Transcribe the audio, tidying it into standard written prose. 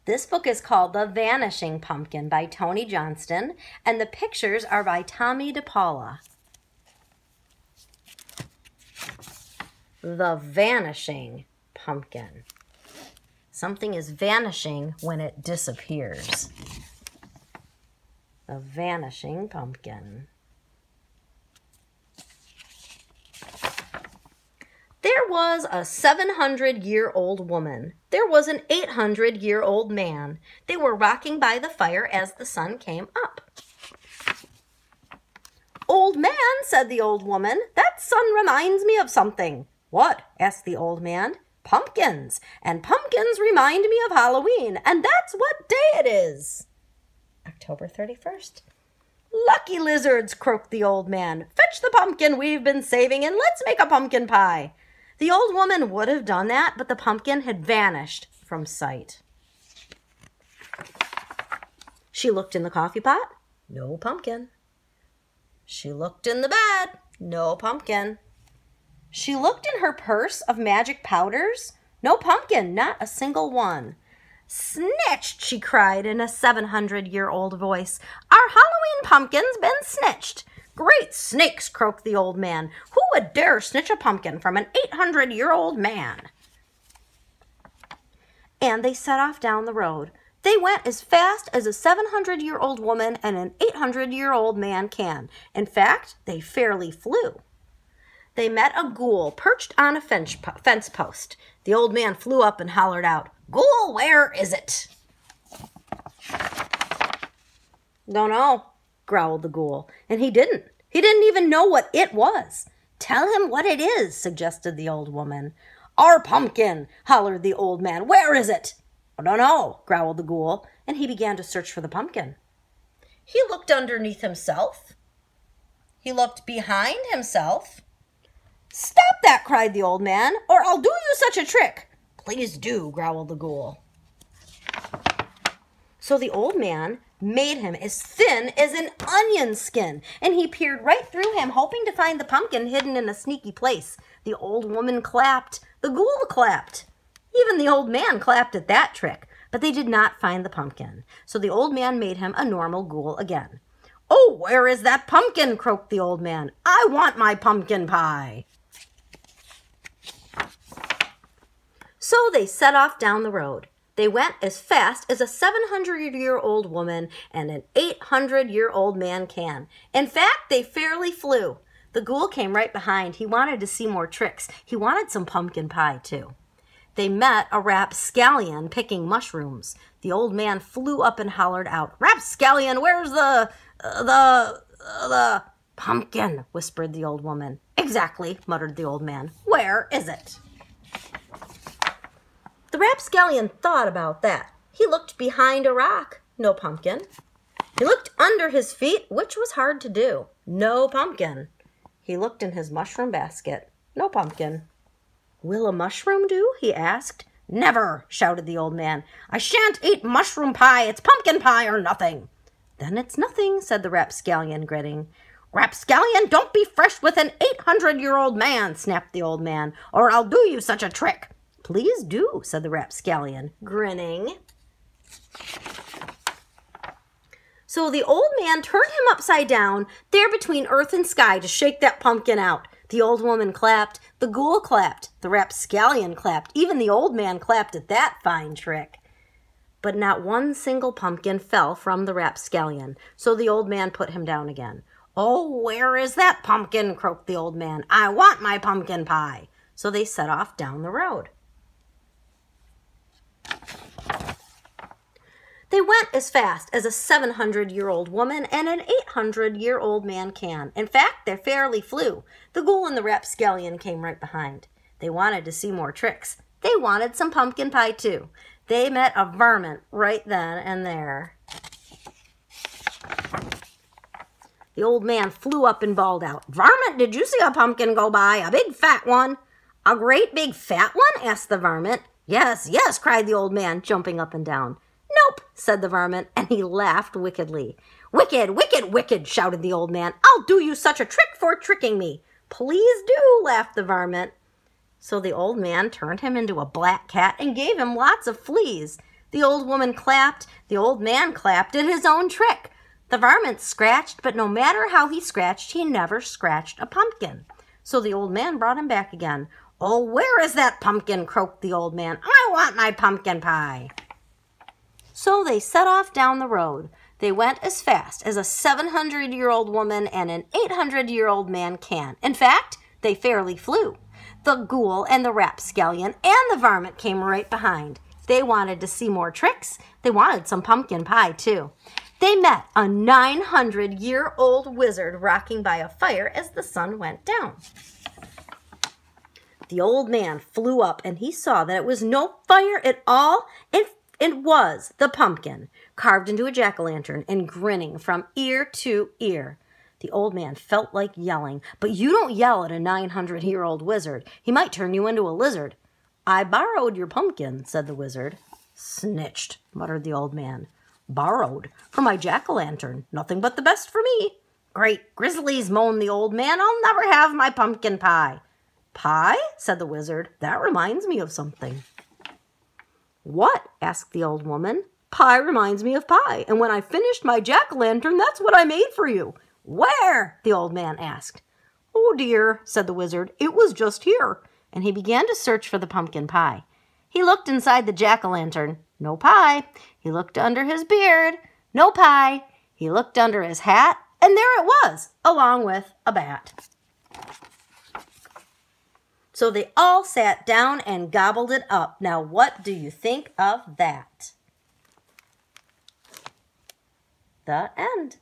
This book is called The Vanishing Pumpkin by Toni Johnston, and the pictures are by Tommy DePaula. The Vanishing Pumpkin. Something is vanishing when it disappears. The Vanishing Pumpkin. There was a 700-year-old woman. There was an 800-year-old man. They were rocking by the fire as the sun came up. "Old man," said the old woman, "that sun reminds me of something." "What?" asked the old man. "Pumpkins, and pumpkins remind me of Halloween, and that's what day it is." October 31st. "Lucky lizards," croaked the old man. "Fetch the pumpkin we've been saving, and let's make a pumpkin pie." The old woman would have done that, but the pumpkin had vanished from sight. She looked in the coffee pot. No pumpkin. She looked in the bed. No pumpkin. She looked in her purse of magic powders. No pumpkin, not a single one. "Snitched," she cried in a 700-year-old voice. "Our Halloween pumpkin's been snitched." "Great snakes," croaked the old man. "Who would dare snitch a pumpkin from an 800-year-old man?" And they set off down the road. They went as fast as a 700-year-old woman and an 800-year-old man can. In fact, they fairly flew. They met a ghoul perched on a fence post. The old man flew up and hollered out, "Ghoul, where is it?" "Don't know," growled the ghoul, and he didn't. He didn't even know what it was. "Tell him what it is," suggested the old woman. "Our pumpkin," hollered the old man. "Where is it?" "I don't know," growled the ghoul, and he began to search for the pumpkin. He looked underneath himself. He looked behind himself. "Stop that," cried the old man, "or I'll do you such a trick." "Please do," growled the ghoul. So the old man made him as thin as an onion skin, and he peered right through him, hoping to find the pumpkin hidden in a sneaky place. The old woman clapped. The ghoul clapped. Even the old man clapped at that trick, but they did not find the pumpkin. So the old man made him a normal ghoul again. "Oh, where is that pumpkin?" croaked the old man. "I want my pumpkin pie." So they set off down the road. They went as fast as a 700-year-old woman and an 800-year-old man can. In fact, they fairly flew. The ghoul came right behind. He wanted to see more tricks. He wanted some pumpkin pie, too. They met a rapscallion picking mushrooms. The old man flew up and hollered out, "Rapscallion, where's the pumpkin?" whispered the old woman. "Exactly," muttered the old man. "Where is it?" The rapscallion thought about that. He looked behind a rock. No pumpkin. He looked under his feet, which was hard to do. No pumpkin. He looked in his mushroom basket. No pumpkin. "Will a mushroom do?" he asked. "Never," shouted the old man. "I shan't eat mushroom pie. It's pumpkin pie or nothing." "Then it's nothing," said the rapscallion, grinning. "Rapscallion, don't be fresh with an 800-year-old man," snapped the old man, "or I'll do you such a trick." "Please do," said the rapscallion, grinning. So the old man turned him upside down, there between earth and sky, to shake that pumpkin out. The old woman clapped, the ghoul clapped, the rapscallion clapped, even the old man clapped at that fine trick. But not one single pumpkin fell from the rapscallion, so the old man put him down again. "Oh, where is that pumpkin?" croaked the old man. "I want my pumpkin pie." So they set off down the road. They went as fast as a 700-year-old woman and an 800-year-old man can. In fact, they fairly flew. The ghoul and the rapscallion came right behind. They wanted to see more tricks. They wanted some pumpkin pie, too. They met a varmint right then and there. The old man flew up and bawled out, "Varmint, did you see a pumpkin go by? A big fat one?" "A great big fat one?" asked the varmint. "Yes, yes," cried the old man, jumping up and down. "Nope," said the varmint, and he laughed wickedly. "Wicked, wicked, wicked," shouted the old man. "I'll do you such a trick for tricking me." "Please do," laughed the varmint. So the old man turned him into a black cat and gave him lots of fleas. The old woman clapped. The old man clapped at his own trick. The varmint scratched, but no matter how he scratched, he never scratched a pumpkin. So the old man brought him back again. "Oh, where is that pumpkin?" croaked the old man. "I want my pumpkin pie." So they set off down the road. They went as fast as a 700-year-old woman and an 800-year-old man can. In fact, they fairly flew. The ghoul and the rapscallion and the varmint came right behind. They wanted to see more tricks. They wanted some pumpkin pie, too. They met a 900-year-old wizard rocking by a fire as the sun went down. The old man flew up, and he saw that it was no fire at all. It was the pumpkin, carved into a jack-o'-lantern and grinning from ear to ear. The old man felt like yelling, but you don't yell at a 900-year-old wizard. He might turn you into a lizard. "I borrowed your pumpkin," said the wizard. "Snitched," muttered the old man. "Borrowed? For my jack-o'-lantern. Nothing but the best for me." "Great grizzlies," moaned the old man. "I'll never have my pumpkin pie." "Pie?" said the wizard. "That reminds me of something." "What?" asked the old woman. "Pie reminds me of pie, and when I finished my jack-o'-lantern, that's what I made for you." "Where?" the old man asked. "Oh dear," said the wizard, "it was just here." And he began to search for the pumpkin pie. He looked inside the jack-o'-lantern. No pie. He looked under his beard. No pie. He looked under his hat, and there it was, along with a bat. So they all sat down and gobbled it up. Now what do you think of that? The end.